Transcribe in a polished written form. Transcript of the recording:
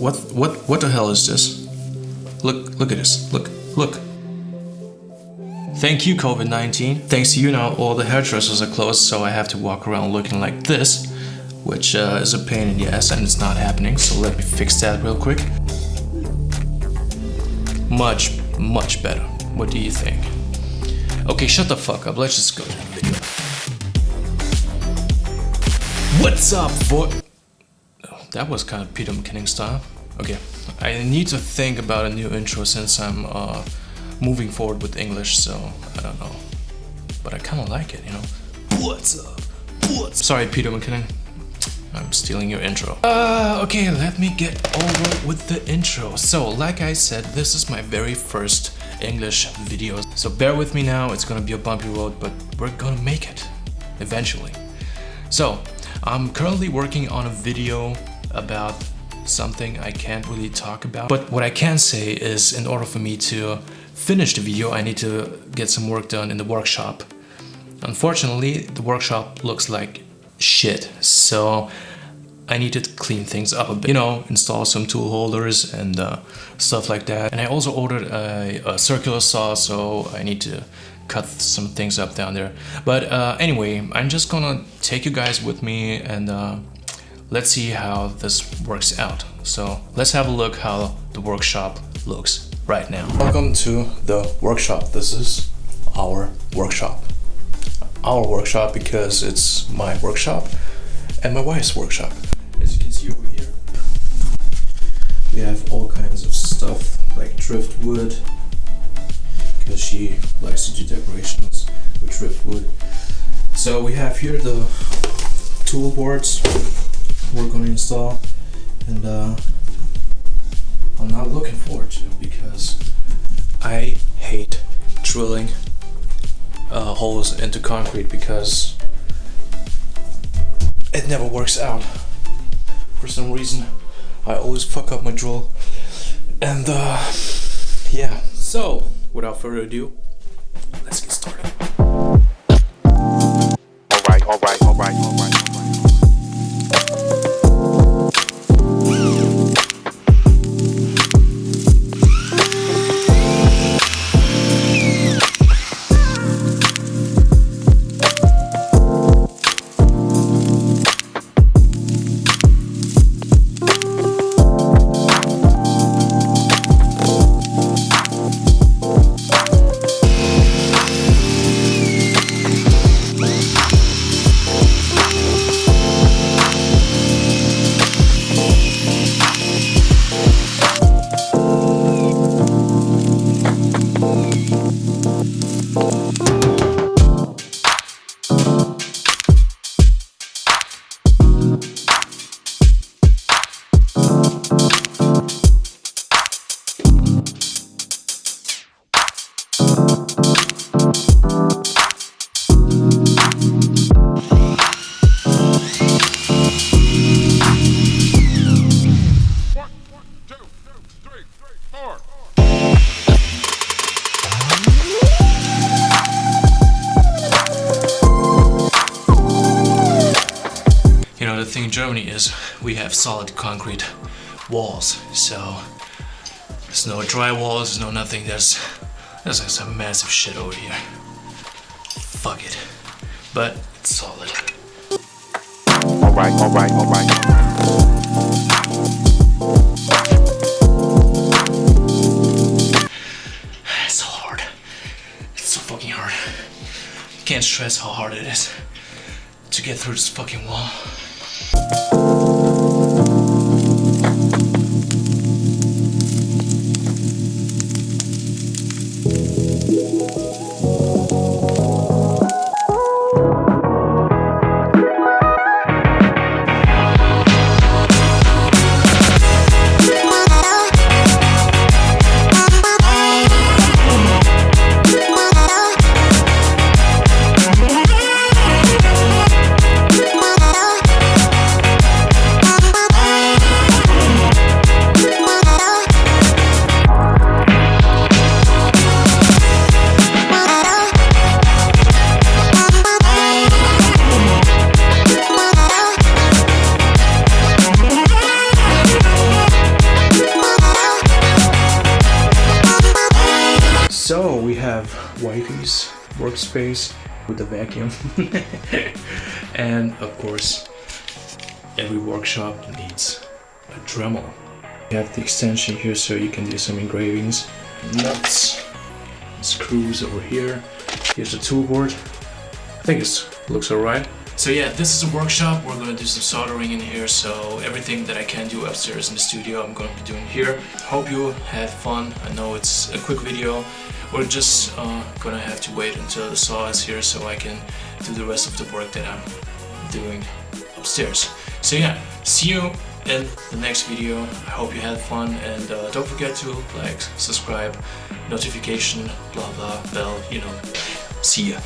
what the hell is this? Look at this. Look. Thank you, COVID-19. Thanks to you now, all the hairdressers are closed, so I have to walk around looking like this, which is a pain in the ass, and it's not happening. So let me fix that real quick. Much better. What do you think? Okay, shut the fuck up. Let's just go to the video. What's up, boy? Oh, that was kind of Peter McKinnon style. Okay, I need to think about a new intro since I'm moving forward with English, so I don't know. But I kind of like it, you know? What's up? Sorry, Peter McKinnon. I'm stealing your intro. Okay, let me get over with the intro. So, like I said, this is my very first English video. So bear with me now, it's gonna be a bumpy road, but we're gonna make it, eventually. So, I'm currently working on a video about something I can't really talk about. But what I can say is, in order for me to finish the video, I need to get some work done in the workshop. Unfortunately, the workshop looks like shit, so I need to clean things up a bit, you know, install some tool holders and stuff like that. And I also ordered a circular saw, so I need to cut some things up down there. But anyway, I'm just gonna take you guys with me and let's see how this works out. So let's have a look how the workshop looks right now. Welcome to the workshop. This is our workshop. Our workshop because it's my workshop and my wife's workshop. As you can see over here, we have all kinds of stuff like driftwood, because she likes to do decorations with driftwood. So we have here the tool boards we're going to install, and I'm not looking forward to it because I hate drilling holes into concrete because it never works out. For some reason, I always fuck up my drill. And yeah, so without further ado, let's get started. All right. The thing in Germany is we have solid concrete walls, so there's no dry walls, there's no nothing. There's like some massive shit over here. Fuck it, but it's solid. All right. It's so hard. It's so fucking hard. Can't stress how hard it is to get through this fucking wall. wifey's workspace with the vacuum. And of course, every workshop needs a Dremel. You have the extension here so you can do some engravings. Nuts, screws over here. Here's the tool board. I think it looks alright. So yeah, this is a workshop. We're gonna do some soldering in here, so everything that I can do upstairs in the studio, I'm gonna be doing here. Hope you had fun. I know it's a quick video. We're just gonna have to wait until the saw is here so I can do the rest of the work that I'm doing upstairs. So yeah, see you in the next video. I hope you had fun, and don't forget to like, subscribe, notification, blah blah, bell, you know. See ya.